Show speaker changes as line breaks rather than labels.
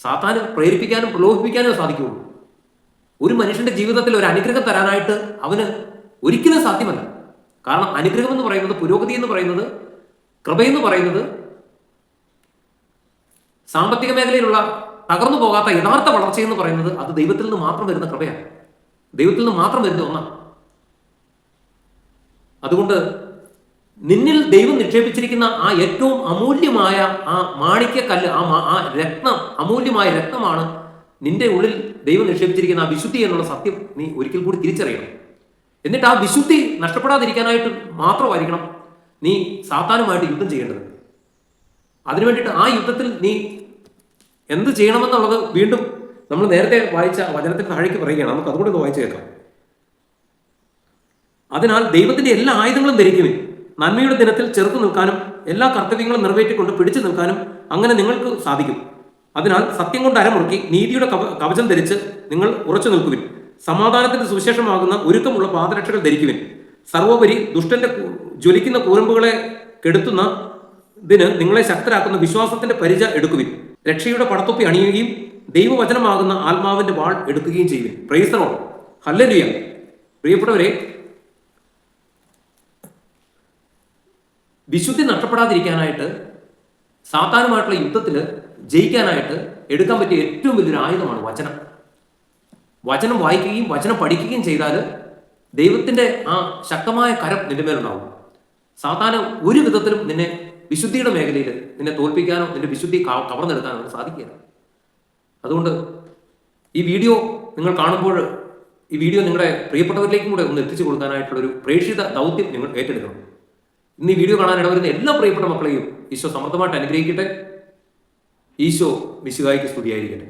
സാത്താന് പ്രേരിപ്പിക്കാനും പ്രലോഭിപ്പിക്കാനും സാധിക്കുകയുള്ളൂ. ഒരു മനുഷ്യന്റെ ജീവിതത്തിൽ ഒരു അനുഗ്രഹം തരാനായിട്ട് അവന് ഒരിക്കലും സാധ്യമല്ല. കാരണം അനുഗ്രഹം എന്ന് പറയുന്നത്, പുരോഗതി എന്ന് പറയുന്നത്, കൃപയെന്ന് പറയുന്നത്, സാമ്പത്തിക മേഖലയിലുള്ള തകർന്നു പോകാത്ത യഥാർത്ഥ വളർച്ചയെന്ന് പറയുന്നത് അത് ദൈവത്തിൽ നിന്ന് മാത്രം വരുന്ന കൃപയാണ്, ദൈവത്തിൽ നിന്ന് മാത്രം വരുന്ന ഒന്നാണ്. അതുകൊണ്ട് നിന്നിൽ ദൈവം നിക്ഷേപിച്ചിരിക്കുന്ന ആ ഏറ്റവും അമൂല്യമായ ആ മാണിക്യക്കല്ല്, ആ രത്നം, അമൂല്യമായ രത്നമാണ് നിന്റെ ഉള്ളിൽ ദൈവം നിക്ഷേപിച്ചിരിക്കുന്ന ആ വിശുദ്ധി എന്നുള്ള സത്യം നീ ഒരിക്കൽ കൂടി തിരിച്ചറിയണം. എന്നിട്ട് ആ വിശുദ്ധി നഷ്ടപ്പെടാതിരിക്കാനായിട്ട് മാത്രമായിരിക്കണം നീ സാത്താനുമായിട്ട് യുദ്ധം ചെയ്യേണ്ടത്. അതിനു വേണ്ടിയിട്ട് ആ യുദ്ധത്തിൽ നീ എന്ത് ചെയ്യണമെന്നുള്ളത് വീണ്ടും നമ്മൾ നേരത്തെ വായിച്ച വചനത്തിന് താഴേക്ക് പറയുകയാണ്. നമുക്ക് അതുകൂടെ ഒന്ന് വായിച്ചു കേൾക്കാം. അതിനാൽ ദൈവത്തിന്റെ എല്ലാ ആയുധങ്ങളും ധരിക്കുവിൻ, നന്മയുടെ ദിനത്തിൽ ചെറുത്തു നിൽക്കാനും എല്ലാ കർത്തവ്യങ്ങളും നിറവേറ്റിക്കൊണ്ട് പിടിച്ചു നിൽക്കാനും അങ്ങനെ നിങ്ങൾക്ക് സാധിക്കും. അതിനാൽ സത്യം കൊണ്ട് അരമുറുക്കി നീതിയുടെ കവചം ധരിച്ച് നിങ്ങൾ ഉറച്ചു നിൽക്കുവിൻ. സമാധാനത്തിന്റെ സുവിശേഷമാകുന്ന ഒരുക്കമുള്ള പാദരക്ഷകൾ ധരിക്കുവിൻ. സർവോപരി ദുഷ്ടന്റെ ജ്വലിക്കുന്ന കൂരമ്പുകളെ കെടുത്തുന്ന ഇതിന് നിങ്ങളെ ശക്തരാക്കുന്ന വിശ്വാസത്തിന്റെ പരിച എടുക്കുവിൻ. രക്ഷയുടെ പടത്തൊപ്പി അണിയുകയും ദൈവവചനമാകുന്ന ആത്മാവിന്റെ വാൾ എടുക്കുകയും ചെയ്യുവിൻ. Praise the Lord. ഹല്ലേലൂയ. പ്രിയപ്പെട്ടവരെ, വിശുദ്ധി നഷ്ടപ്പെടാതിരിക്കാനായിട്ട് സാത്താനുമായിട്ടുള്ള യുദ്ധത്തിൽ ജയിക്കാനായിട്ട് എടുക്കാൻ പറ്റിയ ഏറ്റവും വലിയൊരു ആയുധമാണ് വചനം. വചനം വായിക്കുകയും വചനം പഠിക്കുകയും ചെയ്താൽ ദൈവത്തിന്റെ ആ ശക്തമായ കരം നിന്റെ മേലുണ്ടാവും. സാത്താന് ഒരു വിധത്തിലും നിന്നെ വിശുദ്ധിയുടെ മേഖലയിൽ നിന്നെ തോൽപ്പിക്കാനോ നിന്റെ വിശുദ്ധി കവർന്നെടുക്കാനോ സാധിക്കില്ല. അതുകൊണ്ട് ഈ വീഡിയോ നിങ്ങൾ കാണുമ്പോൾ ഈ വീഡിയോ നിങ്ങളുടെ പ്രിയപ്പെട്ടവരിലേക്കും കൂടെ ഒന്ന് എത്തിച്ചു കൊടുക്കാനായിട്ടുള്ളൊരു പ്രേക്ഷിത ദൗത്യം നിങ്ങൾ ഏറ്റെടുക്കണം. ഇന്ന് ഈ വീഡിയോ കാണാൻ ഇടവരുന്ന എല്ലാ പ്രിയപ്പെട്ട മക്കളെയും ഈശോ സമൃദ്ധമായിട്ട് അനുഗ്രഹിക്കട്ടെ. ഈശോ മിശിഹായ്ക്ക് സ്തുതിയായിരിക്കട്ടെ.